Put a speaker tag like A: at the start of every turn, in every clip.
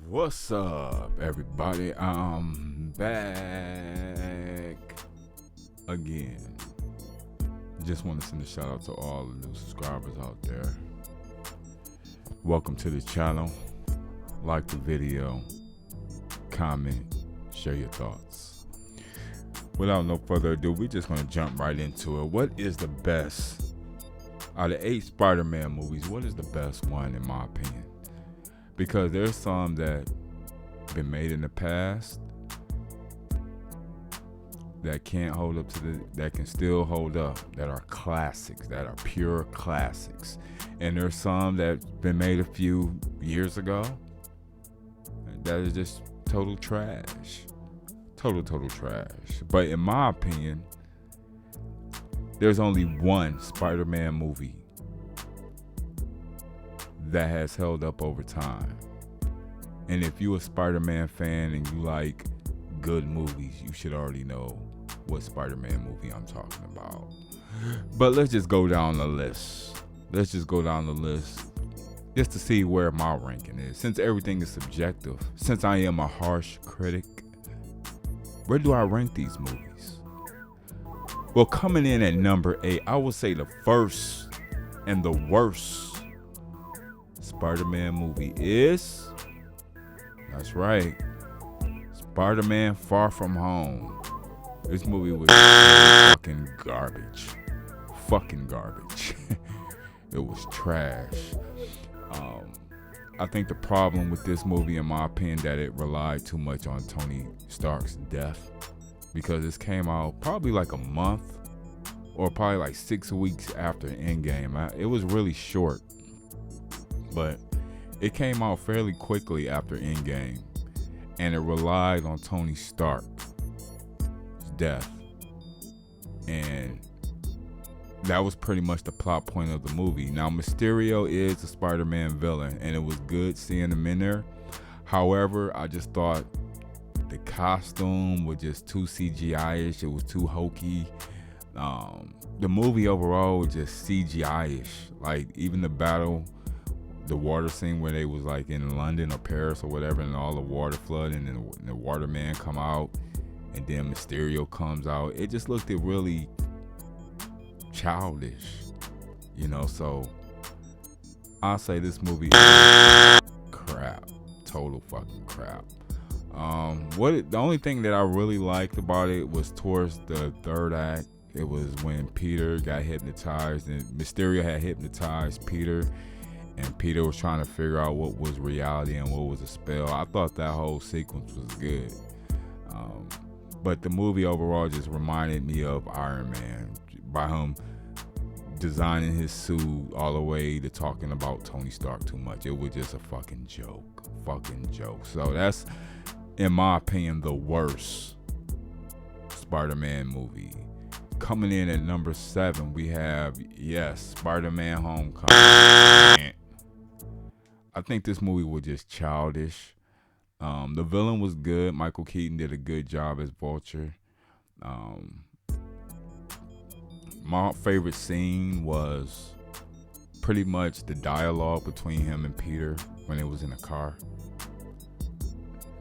A: What's up, everybody? I'm back again. Just want to send a shout out to all the new subscribers out there. Welcome to the channel. Like the video, comment, share your thoughts. Without no further ado, we're just going to jump right into it. What is the best out of 8 Spider-Man movies? What is the best one in my opinion? Because there's some that been made in the past that can't hold up to that can still hold up, that are classics, that are pure classics. And there's some that been made a few years ago that is just total trash. Total trash. But in my opinion, there's only one Spider-Man movie that has held up over time. And if you're a Spider-Man fan and you like good movies, you should already know what Spider-Man movie I'm talking about. But let's just go down the list. Just to see where my ranking is. Since everything is subjective, since I am a harsh critic, where do I rank these movies? Well, coming in at number 8, I would say the first and the worst Spider-Man movie is, that's right, Spider-Man Far From Home. This movie was fucking garbage. It was trash. I think the problem with this movie, in my opinion, that it relied too much on Tony Stark's death, because this came out probably like a month or probably like 6 weeks after Endgame. It was really short, but it came out fairly quickly after Endgame, and it relied on Tony Stark's death, and that was pretty much the plot point of the movie. Now, Mysterio is a Spider-Man villain, and it was good seeing him in there. However, I just thought the costume was just too CGI-ish. It was too hokey. The movie overall was just CGI-ish. Like, even the water scene where they was like in London or Paris or whatever, and all the water flood, and then the waterman come out, and then Mysterio comes out. It just looked really childish, so I'll say this movie is crap. Total fucking crap. The only thing that I really liked about it was towards the third act. It was when Peter got hypnotized, and Mysterio had hypnotized Peter, and Peter was trying to figure out what was reality and what was a spell. I thought that whole sequence was good. But the movie overall just reminded me of Iron Man, by him designing his suit all the way to talking about Tony Stark too much. It was just a fucking joke. So that's, in my opinion, the worst Spider-Man movie. Coming in at number 7, we have, Spider-Man Homecoming. I think this movie was just childish. The villain was good. Michael Keaton did a good job as Vulture. My favorite scene was pretty much the dialogue between him and Peter when it was in the car.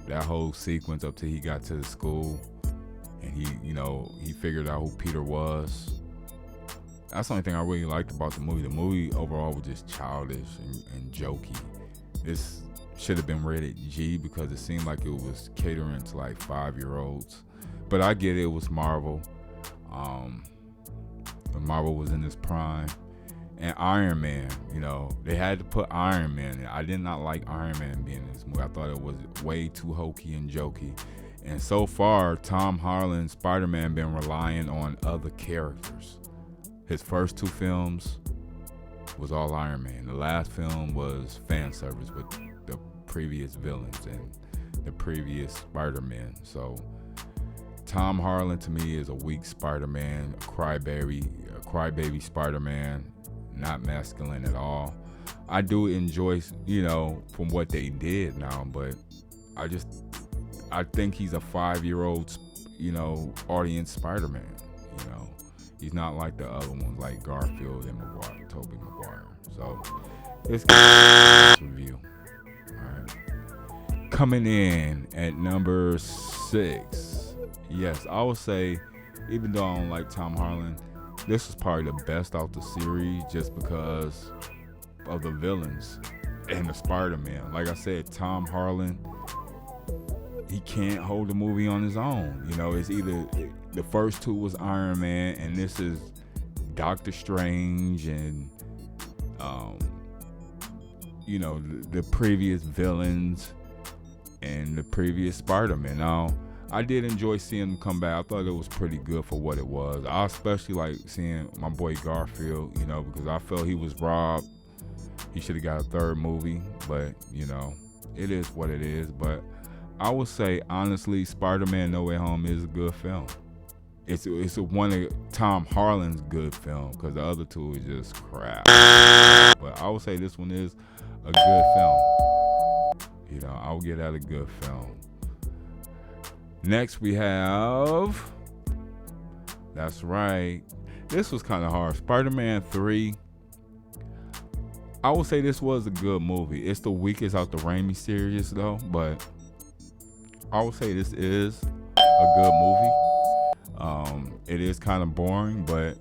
A: That whole sequence up till he got to the school, and he figured out who Peter was. That's the only thing I really liked about the movie. The movie overall was just childish and jokey. This should have been rated G because it seemed like it was catering to like 5-year-olds. But I get it was Marvel. Marvel was in his prime. And Iron Man, they had to put Iron Man in. I did not like Iron Man being in this movie. I thought it was way too hokey and jokey. And so far, Tom Holland's Spider-Man been relying on other characters. His first 2 films was all Iron Man. The last film was fan service with the previous villains and the previous Spider-Man. So Tom Holland to me is a weak Spider-Man, a crybaby Spider-Man, not masculine at all. I do enjoy, from what they did now, but I think he's a 5-year-old, audience Spider-Man. He's not like the other ones, like Garfield and Tobey Maguire. So it's good review. All right. Coming in at number 6. Yes, I would say, even though I don't like Tom Holland, this was probably the best out the series just because of the villains and the Spider-Man. Like I said, Tom Holland, he can't hold the movie on his own. You know, it's either the first two was Iron Man, and this is Doctor Strange, and you know, the previous villains and the previous Spider-Man. Now, I did enjoy seeing him come back. I thought it was pretty good for what it was. I especially like seeing my boy Garfield, you know, because I felt he was robbed. He should have got a third movie, but you know, it is what it is. But I would say, honestly, Spider-Man No Way Home is a good film. It's one of Tom Holland's good film, because the other two is just crap. But I would say this one is a good film. You know, I'll give that a good film. Next we have, that's right, this was kind of hard. Spider-Man 3. I would say this was a good movie. It's the weakest out the Raimi series though, but I would say this is a good movie. It is kind of boring, but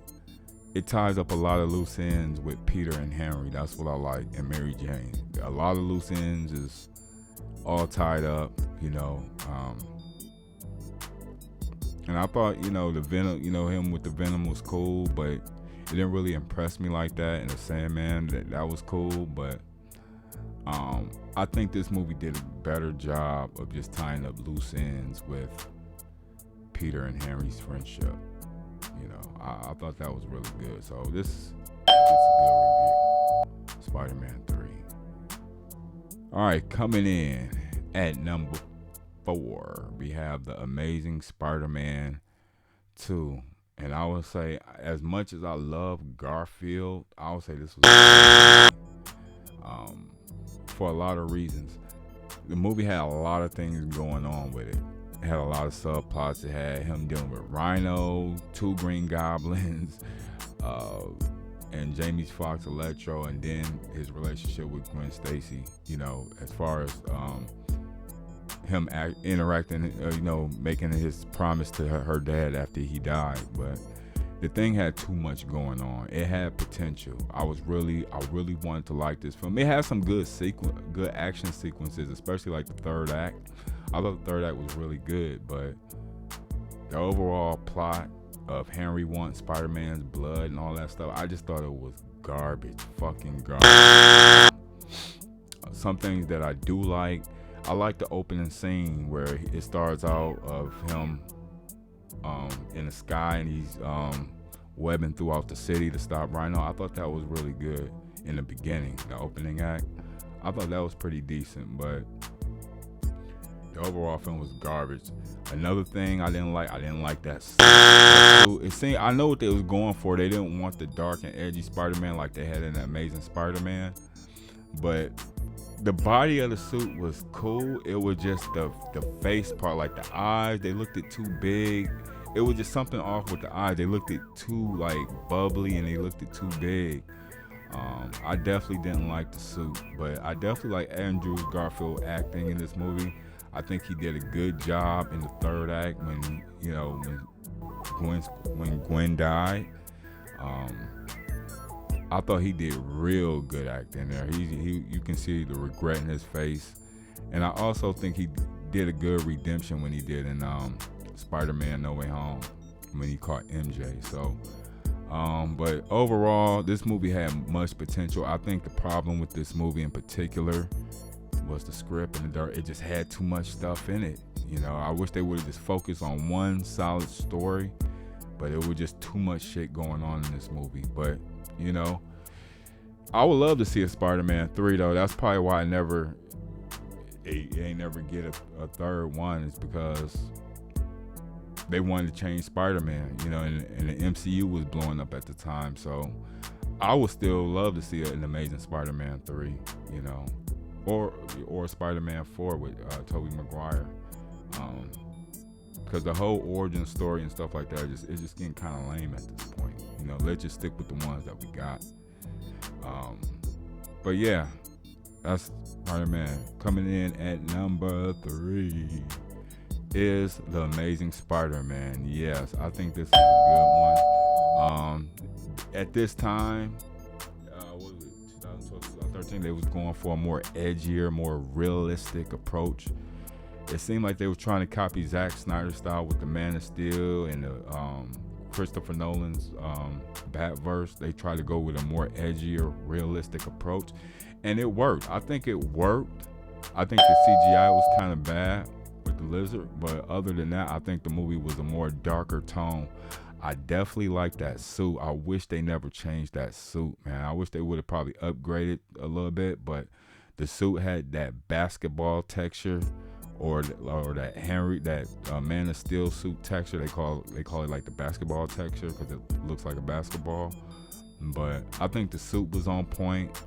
A: it ties up a lot of loose ends with Peter and Henry. That's what I like, and Mary Jane. A lot of loose ends is all tied up, you know. And I thought, you know, the Venom, you know, him with the Venom was cool, but it didn't really impress me like that. And the Sandman, that was cool, but I think this movie did a better job of just tying up loose ends with Peter and Henry's friendship. You know, I thought that was really good. So this is a good review. Spider-Man 3. All right, coming in at number 4, we have The Amazing Spider-Man 2. And I would say, as much as I love Garfield, I would say this was for a lot of reasons. The movie had a lot of things going on with it. It had a lot of subplots. It had him dealing with Rhino, 2 Green Goblins, and Jamie Foxx, Electro, and then his relationship with Gwen Stacy. You know, as far as him interacting, you know, making his promise to her dad after he died. But the thing had too much going on. It had potential. I really wanted to like this film. It had some good action sequences, especially like the third act. I thought the third act was really good, but the overall plot of Henry wants Spider-Man's blood and all that stuff, I just thought it was garbage, fucking garbage. Some things that I do like, I like the opening scene where it starts out of him in the sky and he's webbing throughout the city to stop Rhino. I thought that was really good in the beginning, the opening act. I thought that was pretty decent, but the overall film was garbage. Another thing I didn't like that suit. It seemed, I know what they was going for. They didn't want the dark and edgy Spider-Man like they had in the Amazing Spider-Man. But the body of the suit was cool. It was just the face part, like the eyes, they looked it too big. It was just something off with the eyes. They looked it too like bubbly and they looked it too big. I definitely didn't like the suit, but I definitely like Andrew Garfield acting in this movie. I think he did a good job in the third act when, you know, when Gwen died. I thought he did real good acting there. You can see the regret in his face, and I also think he did a good redemption when he did in Spider-Man No Way Home when he caught MJ. So, but overall, this movie had much potential. I think the problem with this movie in particular was the script and it just had too much stuff in it. You know, I wish they would have just focused on one solid story, but it was just too much shit going on in this movie. But, you know, I would love to see a Spider-Man 3 though. That's probably why I ain't never get a third one, is because they wanted to change Spider-Man, you know, and the MCU was blowing up at the time. So I would still love to see an Amazing Spider-Man 3, you know, or Spider-Man 4 with Tobey Maguire, because the whole origin story and stuff like that it's just getting kind of lame at this point. You know, let's just stick with the ones that we got. But yeah, That's Spider-Man. Coming in at number 3 is The Amazing Spider-Man. Yes, I think this is a good one. At this time, what was it, 2012, 2013, they was going for a more edgier, more realistic approach. It seemed like they were trying to copy Zack Snyder's style with the Man of Steel and the Christopher Nolan's Batverse. They tried to go with a more edgier, realistic approach, and it worked. I think it worked. I think the CGI was kind of bad with the lizard, but other than that, I think the movie was a more darker tone. I definitely like that suit. I wish they never changed that suit, man. I wish they would have probably upgraded a little bit, but the suit had that basketball texture, or that Man of Steel suit texture. They call it like the basketball texture because it looks like a basketball. But I think the suit was on point.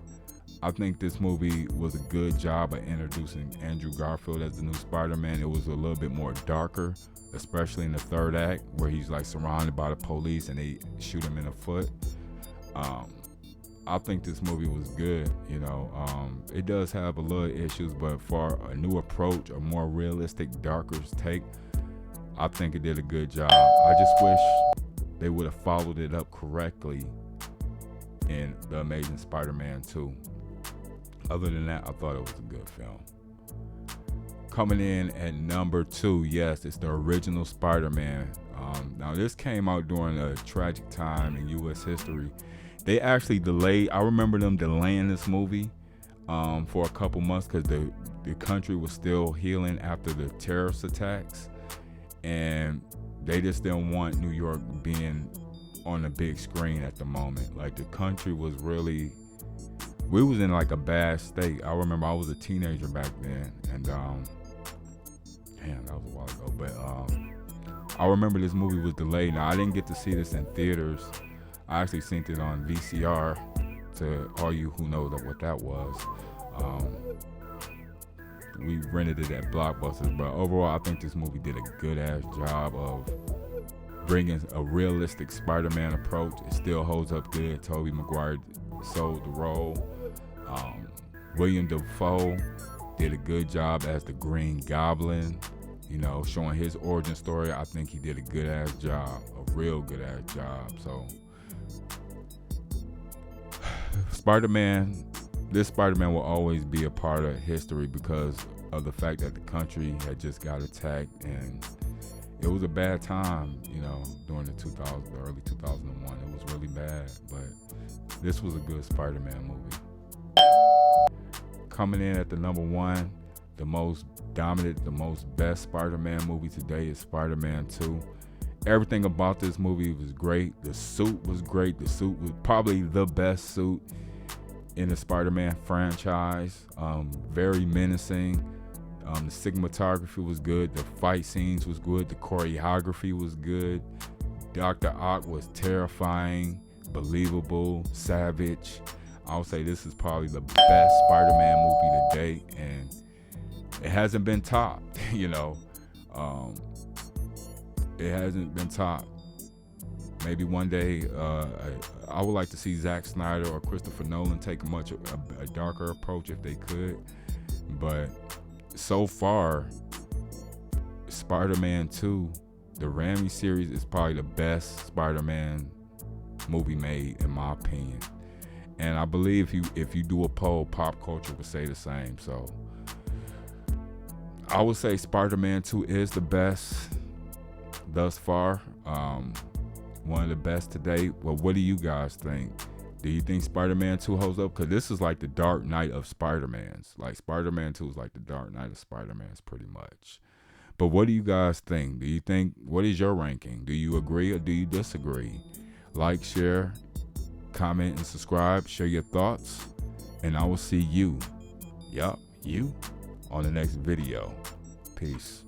A: I think this movie was a good job of introducing Andrew Garfield as the new Spider-Man. It was a little bit more darker, especially in the third act where he's like surrounded by the police and they shoot him in the foot. I think this movie was good. It does have a little issues, but for a new approach, a more realistic, darker take, I think it did a good job. I just wish they would have followed it up correctly in The Amazing Spider-Man 2. Other than that, I thought it was a good film. Coming in at number 2, yes, it's the original Spider-Man. Now, this came out during a tragic time in U.S. history. They actually delayed. I remember them delaying this movie for a couple months because the country was still healing after the terrorist attacks, and they just didn't want New York being on the big screen at the moment. Like, the country was really, we was in like a bad state. I remember I was a teenager back then, and damn, that was a while ago. But I remember this movie was delayed. Now, I didn't get to see this in theaters. I actually seen it on VCR, to all you who know what that was. We rented it at Blockbusters, but overall, I think this movie did a good-ass job of bringing a realistic Spider-Man approach. It still holds up good. Tobey Maguire sold the role. William Dafoe did a good job as the Green Goblin, showing his origin story. I think he did a good-ass job, a real good-ass job. So, this Spider-Man will always be a part of history because of the fact that the country had just got attacked, and it was a bad time, during the early 2001. It was really bad, but this was a good Spider-Man movie. Coming in at the number 1, the most dominant, the most best Spider-Man movie today is Spider-Man 2. Everything about this movie was great. The suit was great. The suit was probably the best suit in the Spider-Man franchise. Very menacing. The cinematography was good. The fight scenes was good. The choreography was good. Dr. Ock was terrifying, believable, savage. I would say this is probably the best Spider-Man movie to date, and it hasn't been topped. It hasn't been topped. Maybe one day, I would like to see Zack Snyder or Christopher Nolan take a darker approach if they could. But so far, Spider-Man 2, the Raimi series, is probably the best Spider-Man movie made, in my opinion. And I believe if you do a poll, pop culture would say the same. So I would say Spider-Man 2 is the best thus far. One of the best to date. Well, what do you guys think? Do you think Spider-Man 2 holds up? Because this is like the Dark Knight of Spider-Mans. Like, Spider-Man 2 is like the Dark Knight of Spider-Mans, pretty much. But what do you guys think? What is your ranking? Do you agree or do you disagree? Like, share, comment, and subscribe. Share your thoughts. And I will see you, on the next video. Peace.